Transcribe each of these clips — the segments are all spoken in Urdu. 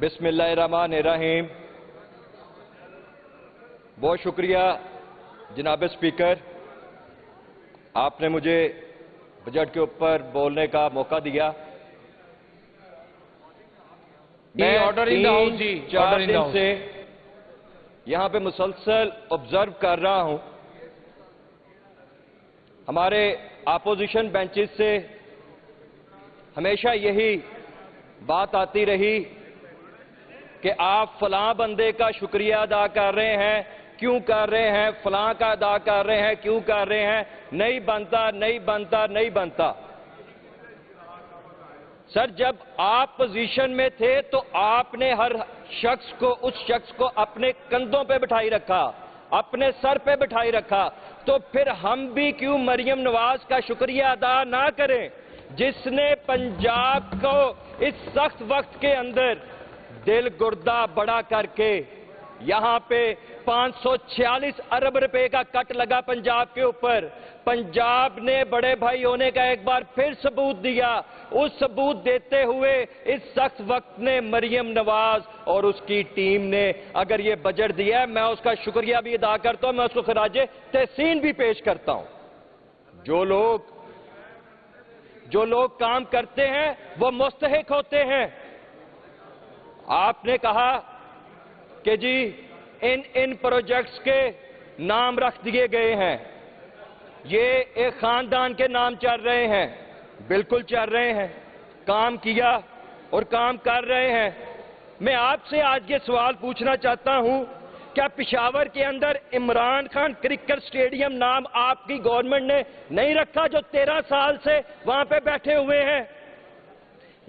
بسم اللہ الرحمن الرحیم۔ بہت شکریہ جناب اسپیکر، آپ نے مجھے بجٹ کے اوپر بولنے کا موقع دیا۔ میں 3-4 دن سے یہاں پہ مسلسل آبزرو کر رہا ہوں، ہمارے اپوزیشن بینچز سے ہمیشہ یہی بات آتی رہی کہ آپ فلاں بندے کا شکریہ ادا کر رہے ہیں، کیوں کر رہے ہیں، فلاں کا ادا کر رہے ہیں، کیوں کر رہے ہیں، نہیں بنتا نہیں بنتا نہیں بنتا۔ سر، جب آپ پوزیشن میں تھے تو آپ نے ہر شخص کو، اس شخص کو اپنے کندھوں پہ بٹھائی رکھا، اپنے سر پہ بٹھائی رکھا، تو پھر ہم بھی کیوں مریم نواز کا شکریہ ادا نہ کریں، جس نے پنجاب کو اس سخت وقت کے اندر دل گردہ بڑا کر کے یہاں پہ 546 ارب روپے کا کٹ لگا پنجاب کے اوپر۔ پنجاب نے بڑے بھائی ہونے کا ایک بار پھر ثبوت دیا۔ اس ثبوت دیتے ہوئے اس سخت وقت نے مریم نواز اور اس کی ٹیم نے اگر یہ بجٹ دیا ہے، میں اس کا شکریہ بھی ادا کرتا ہوں، میں اس کو خراج تحسین بھی پیش کرتا ہوں۔ جو لوگ کام کرتے ہیں وہ مستحق ہوتے ہیں۔ آپ نے کہا کہ جی ان پروجیکٹس کے نام رکھ دیے گئے ہیں، یہ ایک خاندان کے نام چل رہے ہیں، بالکل چل رہے ہیں، کام کیا اور کام کر رہے ہیں۔ میں آپ سے آج یہ سوال پوچھنا چاہتا ہوں، کیا پشاور کے اندر عمران خان کرکٹ سٹیڈیم نام آپ کی گورنمنٹ نے نہیں رکھا، جو 13 سال سے وہاں پہ بیٹھے ہوئے ہیں؟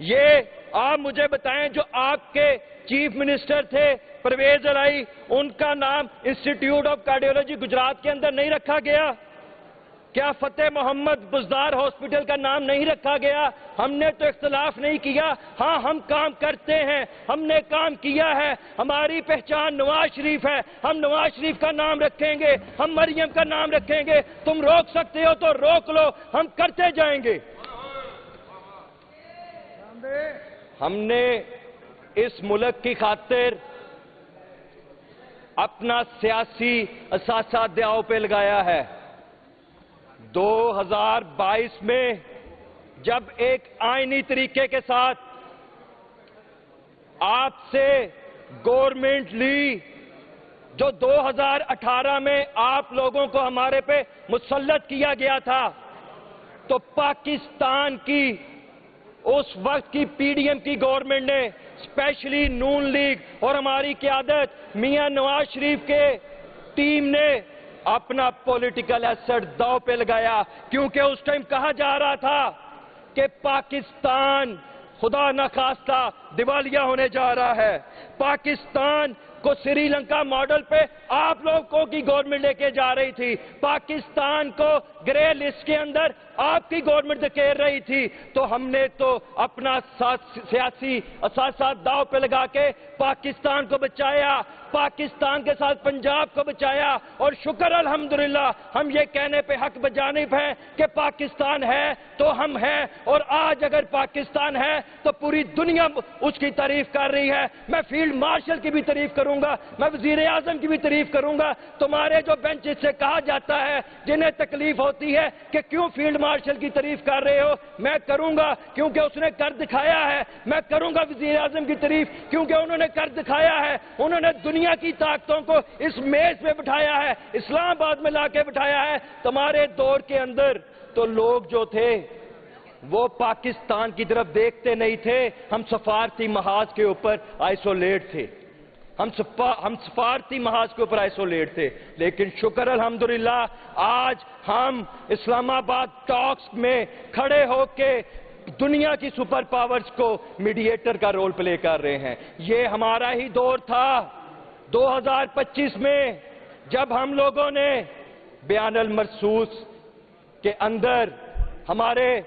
یہ آپ مجھے بتائیں، جو آپ کے چیف منسٹر تھے پرویز الہی، ان کا نام انسٹیٹیوٹ آف کارڈیولوجی گجرات کے اندر نہیں رکھا گیا؟ کیا فتح محمد بزدار ہاسپٹل کا نام نہیں رکھا گیا؟ ہم نے تو اختلاف نہیں کیا، ہاں ہم کام کرتے ہیں، ہم نے کام کیا ہے، ہماری پہچان نواز شریف ہے، ہم نواز شریف کا نام رکھیں گے، ہم مریم کا نام رکھیں گے۔ تم روک سکتے ہو تو روک لو، ہم کرتے جائیں گے۔ ہم نے اس ملک کی خاطر اپنا سیاسی اثاثہ داؤ پہ لگایا ہے۔ 2022 میں جب ایک آئینی طریقے کے ساتھ آپ سے گورنمنٹ لی، جو 2018 میں آپ لوگوں کو ہمارے پہ مسلط کیا گیا تھا، تو پاکستان کی اس وقت کی پی ڈی ایم کی گورنمنٹ نے، اسپیشلی نون لیگ اور ہماری قیادت میاں نواز شریف کے ٹیم نے اپنا پولیٹیکل ایسٹ داؤ پہ لگایا، کیونکہ اس ٹائم کہا جا رہا تھا کہ پاکستان خدا نخواستہ دیوالیہ ہونے جا رہا ہے۔ پاکستان کو سری لنکا ماڈل پہ آپ لوگوں کی گورنمنٹ لے کے جا رہی تھی، پاکستان کو گرے لسٹ کے اندر آپ کی گورنمنٹ دکھیر رہی تھی، تو ہم نے تو اپنا سیاسی اثاثہ داؤ پہ لگا کے پاکستان کو بچایا، پاکستان کے ساتھ پنجاب کو بچایا، اور شکر الحمدللہ ہم یہ کہنے پہ حق بجانب ہیں کہ پاکستان ہے تو ہم ہیں، اور آج اگر پاکستان ہے تو پوری دنیا اس کی تعریف کر رہی ہے۔ میں فیلڈ مارشل کی بھی تعریف کروں گا، میں وزیر اعظم کی بھی تعریف کروں گا۔ تمہارے جو بینچز سے کہا جاتا ہے، جنہیں تکلیف ہوتی ہے کہ کیوں فیلڈ مارشل کی تعریف کر رہے ہو، میں کروں گا کیونکہ اس نے کر دکھایا ہے۔ میں کروں گا وزیر اعظم کی تعریف کیونکہ انہوں نے کر دکھایا ہے، انہوں نے دنیا کی طاقتوں کو اس میز پہ بٹھایا ہے، اسلام آباد میں لا کے بٹھایا ہے۔ تمہارے دور کے اندر تو لوگ جو تھے وہ پاکستان کی طرف دیکھتے نہیں تھے، ہم سفارتی محاذ کے اوپر آئسولیٹ تھے، ہم سفارتی محاذ کے اوپر آئسولیٹ تھے، لیکن شکر الحمدللہ آج ہم اسلام آباد ٹاکس میں کھڑے ہو کے دنیا کی سپر پاورز کو میڈییٹر کا رول پلے کر رہے ہیں۔ یہ ہمارا ہی دور تھا 2025 میں، جب ہم لوگوں نے بیان المرصوص کے اندر ہمارے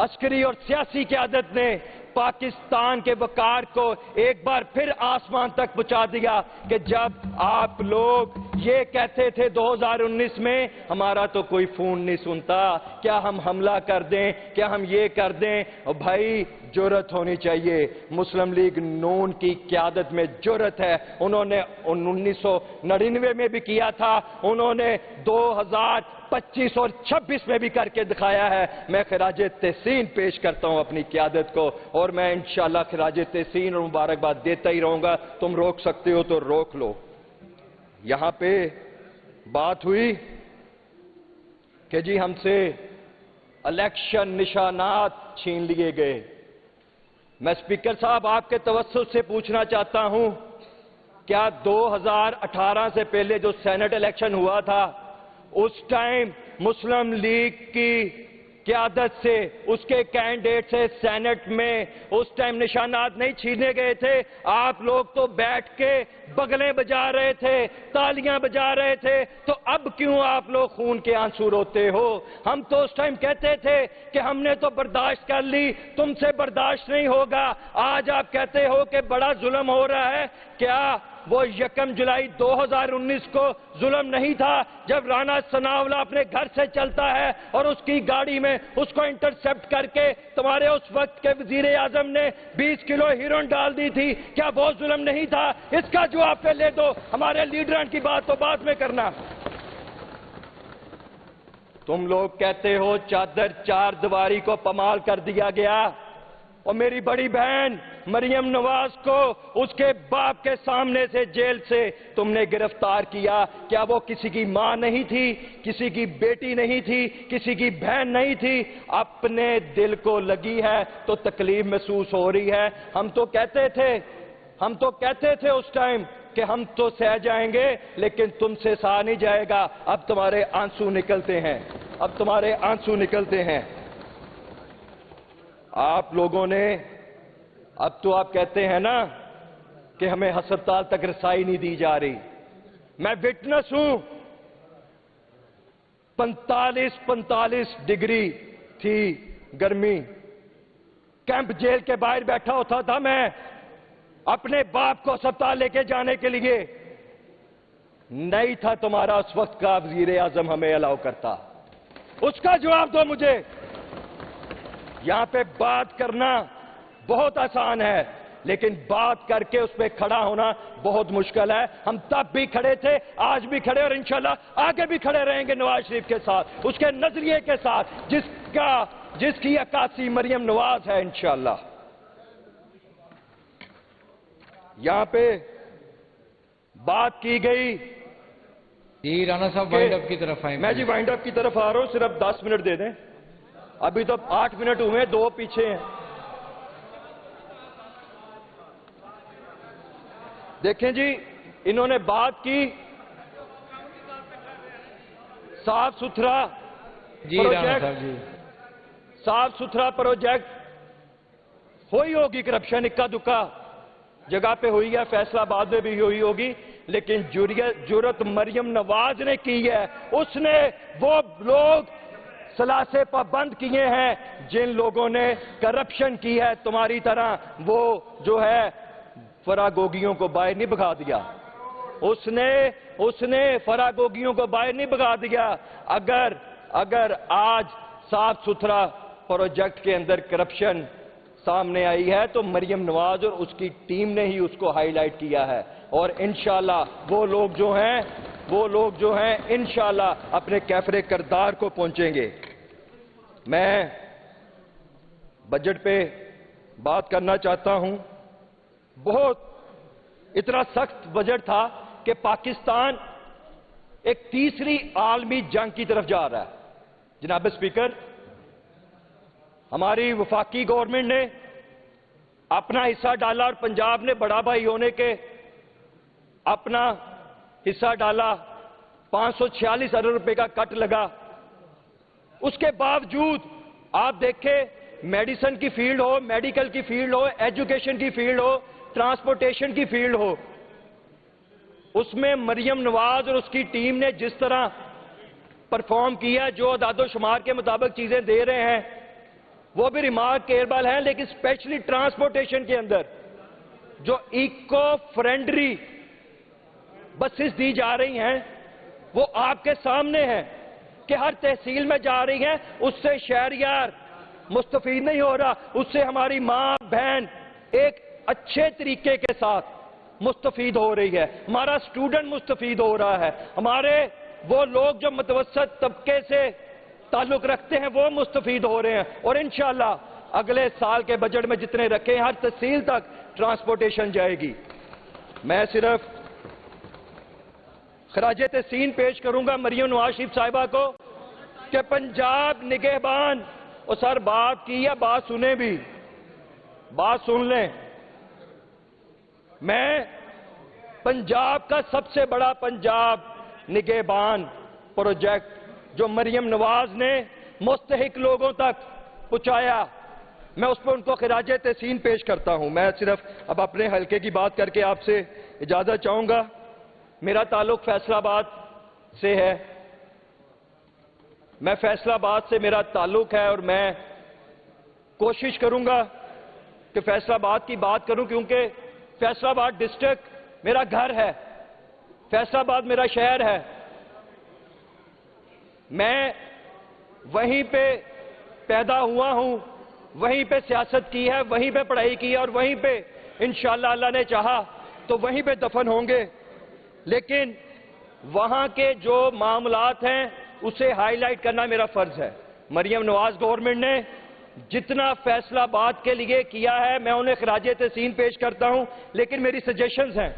عسکری اور سیاسی قیادت نے پاکستان کے وقار کو ایک بار پھر آسمان تک پہنچا دیا کہ جب آپ لوگ یہ کہتے تھے 2019 میں ہمارا تو کوئی فون نہیں سنتا، کیا ہم حملہ کر دیں، کیا ہم یہ کر دیں؟ اور بھائی جرأت ہونی چاہیے، مسلم لیگ نون کی قیادت میں جرأت ہے، انہوں نے 1999 میں بھی کیا تھا، انہوں نے 2025 اور 26 میں بھی کر کے دکھایا ہے۔ میں خراج تحسین پیش کرتا ہوں اپنی قیادت کو، اور میں انشاءاللہ خراج تحسین اور مبارکباد دیتا ہی رہوں گا۔ تم روک سکتے ہو تو روک لو۔ یہاں پہ بات ہوئی کہ جی ہم سے الیکشن نشانات چھین لیے گئے۔ میں اسپیکر صاحب آپ کے توسط سے پوچھنا چاہتا ہوں، کیا 2018 سے پہلے جو سینٹ الیکشن ہوا تھا اس ٹائم مسلم لیگ کی قیادت سے، اس کے کینڈیڈیٹ سے سینٹ میں اس ٹائم نشانات نہیں چھینے گئے تھے؟ آپ لوگ تو بیٹھ کے بغلیں بجا رہے تھے، تالیاں بجا رہے تھے، تو اب کیوں آپ لوگ خون کے آنسو روتے ہو؟ ہم تو اس ٹائم کہتے تھے کہ ہم نے تو برداشت کر لی، تم سے برداشت نہیں ہوگا۔ آج آپ کہتے ہو کہ بڑا ظلم ہو رہا ہے۔ کیا وہ 1 جولائی 2019 کو ظلم نہیں تھا جب رانا ثناءاللہ اپنے گھر سے چلتا ہے اور اس کی گاڑی میں اس کو انٹرسپٹ کر کے تمہارے اس وقت کے وزیر اعظم نے 20 کلو ہیروئن ڈال دی تھی؟ کیا وہ ظلم نہیں تھا؟ اس کا جواب پہ لے دو، ہمارے لیڈران کی بات تو بعد میں کرنا۔ تم لوگ کہتے ہو چادر چار دیواری کو پامال کر دیا گیا، اور میری بڑی بہن مریم نواز کو اس کے باپ کے سامنے سے جیل سے تم نے گرفتار کیا۔ کیا وہ کسی کی ماں نہیں تھی، کسی کی بیٹی نہیں تھی، کسی کی بہن نہیں تھی؟ اپنے دل کو لگی ہے تو تکلیف محسوس ہو رہی ہے۔ ہم تو کہتے تھے اس ٹائم کہ ہم تو سہ جائیں گے، لیکن تم سے سہا نہیں جائے گا۔ اب تمہارے آنسو نکلتے ہیں، اب تمہارے آنسو نکلتے ہیں۔ آپ لوگوں نے، اب تو آپ کہتے ہیں نا کہ ہمیں ہسپتال تک رسائی نہیں دی جا رہی۔ میں وٹنس ہوں، 45 ڈگری تھی گرمی، کیمپ جیل کے باہر بیٹھا ہوتا تھا میں اپنے باپ کو ہسپتال لے کے جانے کے لیے۔ نہیں تھا تمہارا اس وقت کا وزیر اعظم ہمیں الاؤ کرتا۔ اس کا جواب دو مجھے۔ یہاں پہ بات کرنا بہت آسان ہے، لیکن بات کر کے اس پہ کھڑا ہونا بہت مشکل ہے۔ ہم تب بھی کھڑے تھے، آج بھی کھڑے، اور انشاءاللہ آگے بھی کھڑے رہیں گے نواز شریف کے ساتھ، اس کے نظریے کے ساتھ، جس کی عکاسی مریم نواز ہے انشاءاللہ۔ یہاں پہ بات کی گئی، جی رانا صاحب وائنڈ اپ کی طرف آئیں۔ میں جی وائنڈ اپ کی طرف آ رہا ہوں، صرف 10 منٹ دے دیں، ابھی تو 8 منٹ ہوئے، 2 پیچھے ہیں۔ دیکھیں جی، انہوں نے بات کی صاف ستھرا پروجیکٹ ہوئی ہوگی، کرپشن اکا دکا جگہ پہ ہوئی ہے، فیصلہ آباد میں بھی ہوئی ہوگی، لیکن جرأت مریم نواز نے کی ہے۔ اس نے وہ لوگ ثلاثے پابند کیے ہیں جن لوگوں نے کرپشن کی ہے، تمہاری طرح وہ جو ہے فراگوگیوں کو باہر نہیں بھگا دیا۔ اس نے فراگوگیوں کو باہر نہیں بھگا دیا۔ اگر آج صاف ستھرا پروجیکٹ کے اندر کرپشن سامنے آئی ہے تو مریم نواز اور اس کی ٹیم نے ہی اس کو ہائی لائٹ کیا ہے، اور انشاءاللہ وہ لوگ جو ہیں انشاءاللہ اپنے کیفر کردار کو پہنچیں گے۔ میں بجٹ پہ بات کرنا چاہتا ہوں۔ بہت اتنا سخت بجٹ تھا کہ پاکستان ایک تیسری عالمی جنگ کی طرف جا رہا ہے۔ جناب اسپیکر، ہماری وفاقی گورنمنٹ نے اپنا حصہ ڈالا، اور پنجاب نے بڑا بھائی ہونے کے اپنا حصہ ڈالا، 546 ارب روپے کا کٹ لگا۔ اس کے باوجود آپ دیکھیں، میڈیسن کی فیلڈ ہو، میڈیکل کی فیلڈ ہو، ایجوکیشن کی فیلڈ ہو، ٹرانسپورٹیشن کی فیلڈ ہو، اس میں مریم نواز اور اس کی ٹیم نے جس طرح پرفارم کیا، جو اعداد و شمار کے مطابق چیزیں دے رہے ہیں وہ بھی ریمارکیبل ہیں، لیکن اسپیشلی ٹرانسپورٹیشن کے اندر جو ایکو فرینڈلی بسز دی جا رہی ہیں وہ آپ کے سامنے ہے کہ ہر تحصیل میں جا رہی ہیں، اس سے شہریار مستفید نہیں ہو رہا، اس سے ہماری ماں بہن ایک اچھے طریقے کے ساتھ مستفید ہو رہی ہے، ہمارا اسٹوڈنٹ مستفید ہو رہا ہے، ہمارے وہ لوگ جو متوسط طبقے سے تعلق رکھتے ہیں وہ مستفید ہو رہے ہیں، اور انشاءاللہ اگلے سال کے بجٹ میں جتنے رکھے ہیں ہر تحصیل تک ٹرانسپورٹیشن جائے گی۔ میں صرف خراج تحسین پیش کروں گا مریم نواز شریف صاحبہ کو کہ پنجاب نگہبان، اور سر بات کی ہے، بات سنیں بھی، بات سن لیں۔ میں پنجاب کا سب سے بڑا پنجاب نگہبان پروجیکٹ جو مریم نواز نے مستحق لوگوں تک پہنچایا، میں اس پر ان کو خراج تحسین پیش کرتا ہوں۔ میں صرف اب اپنے حلقے کی بات کر کے آپ سے اجازت چاہوں گا۔ میرا تعلق فیصل آباد سے ہے، میں فیصل آباد سے میرا تعلق ہے، اور میں کوشش کروں گا کہ فیصل آباد کی بات کروں، کیونکہ فیصل آباد ڈسٹرکٹ میرا گھر ہے، فیصل آباد میرا شہر ہے۔ میں وہیں پہ پیدا ہوا ہوں، وہیں پہ سیاست کی ہے، وہیں پہ پڑھائی کی ہے، اور وہیں پہ انشاءاللہ اللہ نے چاہا تو وہیں پہ دفن ہوں گے، لیکن وہاں کے جو معاملات ہیں اسے ہائی لائٹ کرنا میرا فرض ہے۔ مریم نواز گورنمنٹ نے جتنا فیصل آباد کے لیے کیا ہے میں انہیں خراج تحسین پیش کرتا ہوں، لیکن میری سجیشنز ہیں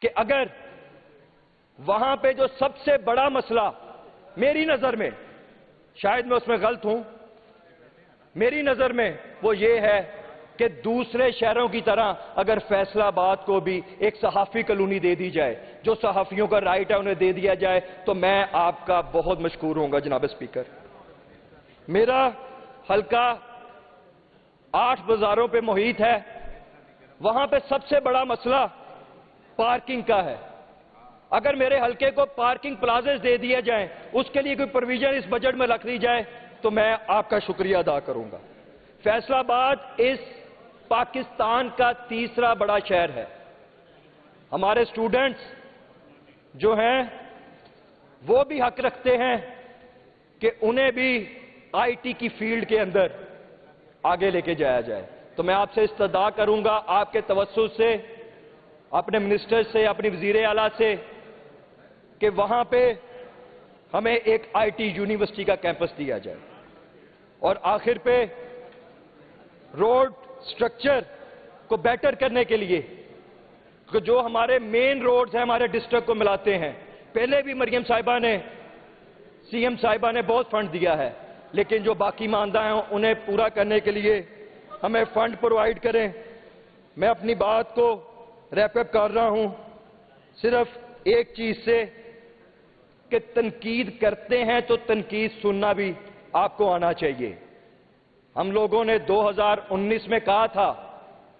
کہ اگر وہاں پہ جو سب سے بڑا مسئلہ میری نظر میں، شاید میں اس میں غلط ہوں، میری نظر میں وہ یہ ہے کہ دوسرے شہروں کی طرح اگر فیصل آباد کو بھی ایک صحافی کالونی دے دی جائے، جو صحافیوں کا رائٹ ہے انہیں دے دیا جائے، تو میں آپ کا بہت مشکور ہوں گا جناب اسپیکر۔ میرا حلقہ 8 بازاروں پہ محیط ہے، وہاں پہ سب سے بڑا مسئلہ پارکنگ کا ہے۔ اگر میرے حلقے کو پارکنگ پلازز دے دیے جائیں، اس کے لیے کوئی پروویژن اس بجٹ میں رکھ دی جائے تو میں آپ کا شکریہ ادا کروں گا۔ فیصل آباد اس پاکستان کا تیسرا بڑا شہر ہے۔ ہمارے اسٹوڈنٹس جو ہیں وہ بھی حق رکھتے ہیں کہ انہیں بھی آئی ٹی کی فیلڈ کے اندر آگے لے کے جایا جائے۔ تو میں آپ سے استدعا کروں گا آپ کے توسط سے، اپنے منسٹر سے، اپنی وزیر اعلیٰ سے، کہ وہاں پہ ہمیں ایک آئی ٹی یونیورسٹی کا کیمپس دیا جائے۔ اور آخر پہ روڈ سٹرکچر کو بیٹر کرنے کے لیے جو ہمارے مین روڈز ہیں ہمارے ڈسٹرکٹ کو ملاتے ہیں، پہلے بھی مریم صاحبہ نے، سی ایم صاحبہ نے بہت فنڈ دیا ہے، لیکن جو باقی ماندہ ہیں انہیں پورا کرنے کے لیے ہمیں فنڈ پرووائڈ کریں۔ میں اپنی بات کو ریپ اپ کر رہا ہوں صرف ایک چیز سے کہ تنقید کرتے ہیں تو تنقید سننا بھی آپ کو آنا چاہیے۔ ہم لوگوں نے 2019 میں کہا تھا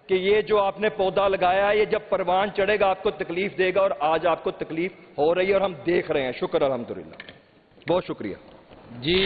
کہ یہ جو آپ نے پودا لگایا ہے یہ جب پروان چڑھے گا آپ کو تکلیف دے گا، اور آج آپ کو تکلیف ہو رہی ہے اور ہم دیکھ رہے ہیں۔ شکر الحمدللہ، بہت شکریہ۔ جی